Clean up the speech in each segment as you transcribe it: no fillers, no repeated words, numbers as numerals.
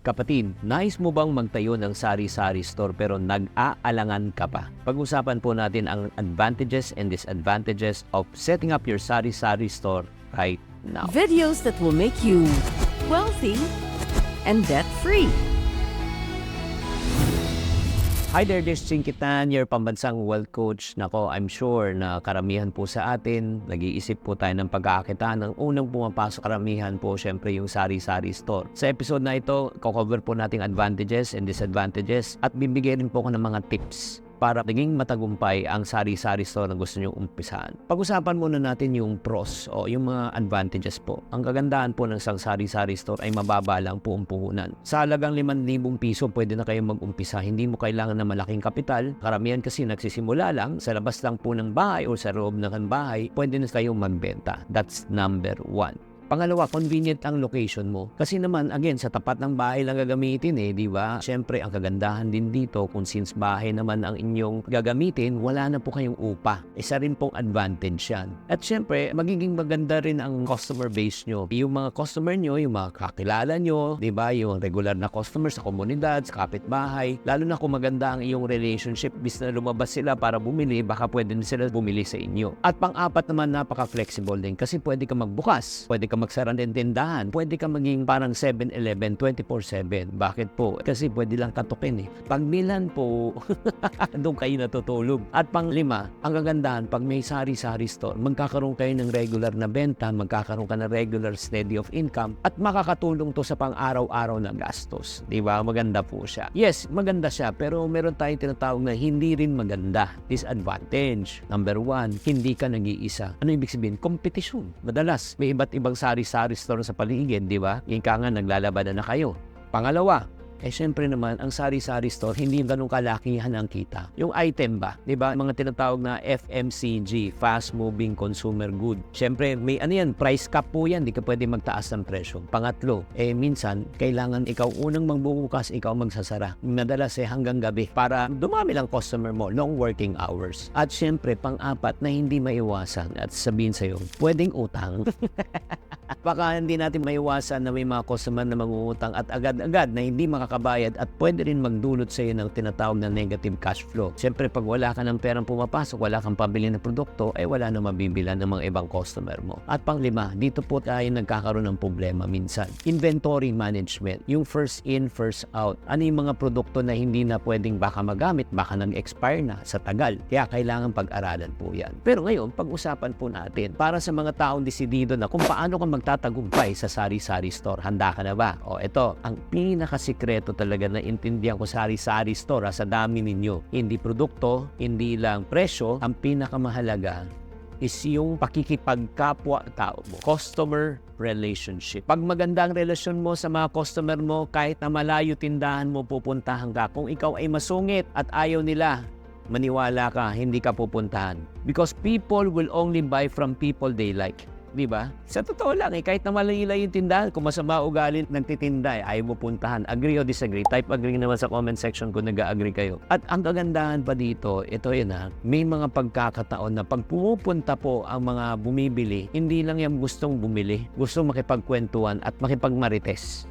Kapatid, nais mo bang magtayo ng sari-sari store pero nag-aalangan ka pa? Pag-usapan po natin ang advantages and disadvantages of setting up your sari-sari store right now. Videos that will make you wealthy and debt-free. Hi there, this is Chinkitan, your pambansang wealth coach. Nako, I'm sure na karamihan po sa atin, nag-iisip po tayo ng pagkakakitaan. Ang unang pumapasok karamihan po, syempre yung sari-sari store. Sa episode na ito, cover po natin advantages and disadvantages at bibigyan rin po ko ng mga tips para naging matagumpay ang sari-sari store na gusto nyo umpisahan. Pag-usapan muna natin yung pros o yung mga advantages po. Ang kagandahan po ng isang sari-sari store ay mababa lang po ang puhunan. Sa halagang 5,000 piso, pwede na kayong mag-umpisa. Hindi mo kailangan ng malaking kapital. Karamihan kasi nagsisimula lang sa labas lang po ng bahay o sa loob ng bahay, pwede na kayong magbenta. That's number 1. Pangalawa, convenient ang location mo. Kasi naman, again, sa tapat ng bahay lang gagamitin di ba? Siyempre, ang kagandahan din dito, kung since bahay naman ang inyong gagamitin, wala na po kayong upa. Isa rin pong advantage yan. At siyempre, magiging maganda rin ang customer base nyo. Yung mga customer nyo, yung mga kakilala nyo, di ba? Yung regular na customer sa komunidad, sa kapitbahay. Lalo na kung maganda ang iyong relationship, bis na lumabas sila para bumili, baka pwede na sila bumili sa inyo. At pang-apat naman, napaka-flexible din. Kasi pwede ka magbukas, pwede ka magsara ng tindahan. Pwede ka maging parang 7-Eleven 24/7. Bakit po? Kasi pwede lang katukin Pag Milan po, doon kayo natutulog. At pang-lima, ang kagandahan, pag may sari-sari store, magkakaroon kayo ng regular na benta, magkakaroon ka ng regular steady of income, at makakatulong to sa pang-araw-araw na gastos. Di ba? Maganda po siya. Yes, maganda siya, pero meron tayong tinatawag na hindi rin maganda. Disadvantage. Number 1, hindi ka nag-iisa. Ano ibig sabihin? Kompetisyon. Madalas, may iba't ibang sari-sari store sa paligid, di ba? Ika nga, naglalabanan na kayo. Pangalawa, syempre naman, ang sari-sari store, hindi ganun kalakihan ang kita. Yung item ba? Di ba? Mga tinatawag na FMCG, Fast Moving Consumer Good. Syempre, may price cap po yan. Di ka pwede magtaas ng presyo. Pangatlo, minsan, kailangan ikaw unang magbubukas, ikaw magsasara. Madalas hanggang gabi para dumami lang customer mo, long working hours. At syempre, pang-apat na hindi maiwasan at sabihin sa'yo, pwedeng utang. Baka hindi natin maiwasan na may mga customer na mangungutang at agad-agad na hindi makakabayad at pwede rin magdulot sa iyo ng tinatawag na negative cash flow. Siyempre, pag wala ka ng perang pumapasok, wala kang pabili ng produkto, wala na mabibilan ng mga ibang customer mo. At pang-lima, dito po tayo nagkakaroon ng problema minsan. Inventory management. Yung first in, first out. Ano yung mga produkto na hindi na pwedeng baka magamit, baka nag-expire na sa tagal. Kaya kailangan pag-aralan po yan. Pero ngayon, pag-usapan po natin para sa mga taong desidido na kung paano ka magtatagumpay sa sari-sari store. Handa ka na ba? Ito, ang pinakasikreto talaga na intindihan ko sari-sari store sa dami ninyo. Hindi produkto, hindi lang presyo. Ang pinakamahalaga is yung pakikipagkapwa-tao mo. Customer relationship. Pag maganda ang relasyon mo sa mga customer mo, kahit na malayo tindahan mo, pupuntahan ka. Kung ikaw ay masungit at ayaw nila, maniwala ka, hindi ka pupuntahan. Because people will only buy from people they like. Di ba? Sa totoo lang, kahit na malila yung tindahan, kung masama ugali nagtitinda, ayaw mo puntahan. Agree o disagree? Type agree naman sa comment section kung nag-agree kayo. At ang kagandahan pa dito, ito yun may mga pagkakataon na pag pumupunta po ang mga bumibili, hindi lang yung gustong bumili, gustong makipagkwentuhan at makipagmarites.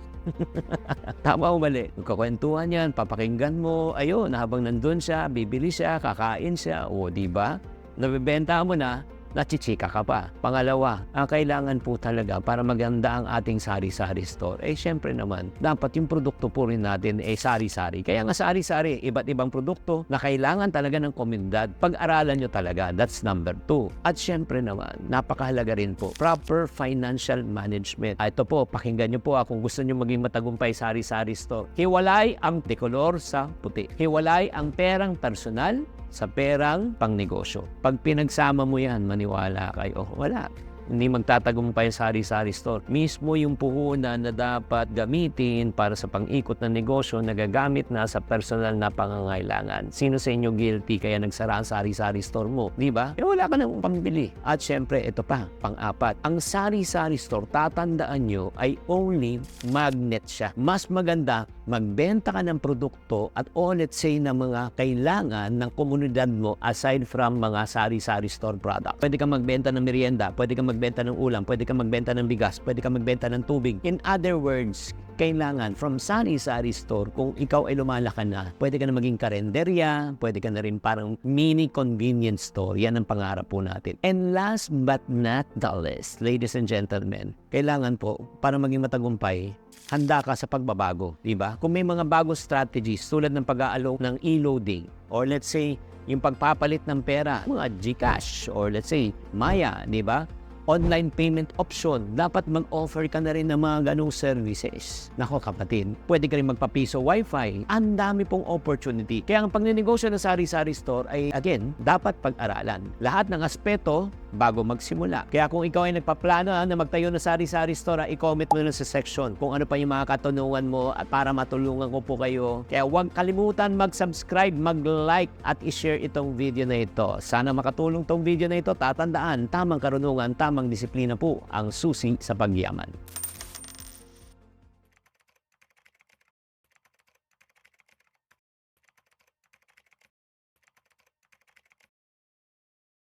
Tama o mali? Magkakwentuhan yan, papakinggan mo, ayun, habang nandun siya, bibili siya, kakain siya, di ba? Nabibenta mo na, nachichika ka pa. Pangalawa, ang kailangan po talaga para maganda ang ating sari-sari store, syempre naman, dapat yung produkto po rin natin sari-sari. Kaya nga sari-sari, iba't ibang produkto na kailangan talaga ng komunidad. Pag-aralan nyo talaga, that's number 2. At syempre naman, napakahalaga rin po, proper financial management. Ito po, pakinggan nyo po kung gusto nyo maging matagumpay sari-sari store. Hiwalay ang dekolor sa puti. Hiwalay ang perang personal sa perang pangnegosyo. Pag pinagsama mo yan, maniwala kayo, wala. Hindi magtatagumpay sa sari-sari store. Mismo yung puhunan na dapat gamitin para sa pang-ikot ng negosyo na gagamit na sa personal na pangangailangan. Sino sa inyo guilty kaya nagsara ang sari-sari store mo? Di ba? Wala ka nang pambili. At syempre, ito pa, pang-apat. Ang sari-sari store, tatandaan nyo, ay only magnet siya. Mas maganda, magbenta ka ng produkto at let's say na mga kailangan ng komunidad mo aside from mga sari-sari store product. Pwede ka magbenta ng merienda, pwede ka magbenta ng ulam, pwede ka magbenta ng bigas, pwede ka magbenta ng tubig. In other words, kailangan from sari-sari store, kung ikaw ay lumalaki na, pwede ka na maging karenderya, pwede ka na rin parang mini convenience store. Yan ang pangarap po natin. And last but not the least, ladies and gentlemen, kailangan po, para maging matagumpay, handa ka sa pagbabago, di ba? Kung may mga bagong strategies tulad ng pag-aalok ng e-loading, or let's say, yung pagpapalit ng pera, mga GCash, or let's say, Maya, di ba? Online payment option, dapat mag-offer ka na rin ng mga ganong services. Nako kapatid, pwede ka rin magpapiso wifi. Ang dami pong opportunity. Kaya ang pagnenegosyo ng sari-sari store ay, again, dapat pag-aralan. Lahat ng aspeto bago magsimula. Kaya kung ikaw ay nagpaplano na magtayo ng sari-sari store, i-comment mo na sa section kung ano pa yung mga katanungan mo at para matulungan ko po kayo. Kaya huwag kalimutan mag-subscribe, mag-like at i-share itong video na ito. Sana makatulong tong video na ito. Tatandaan, tamang karunungan, tamang disiplina po ang susi sa pagyaman.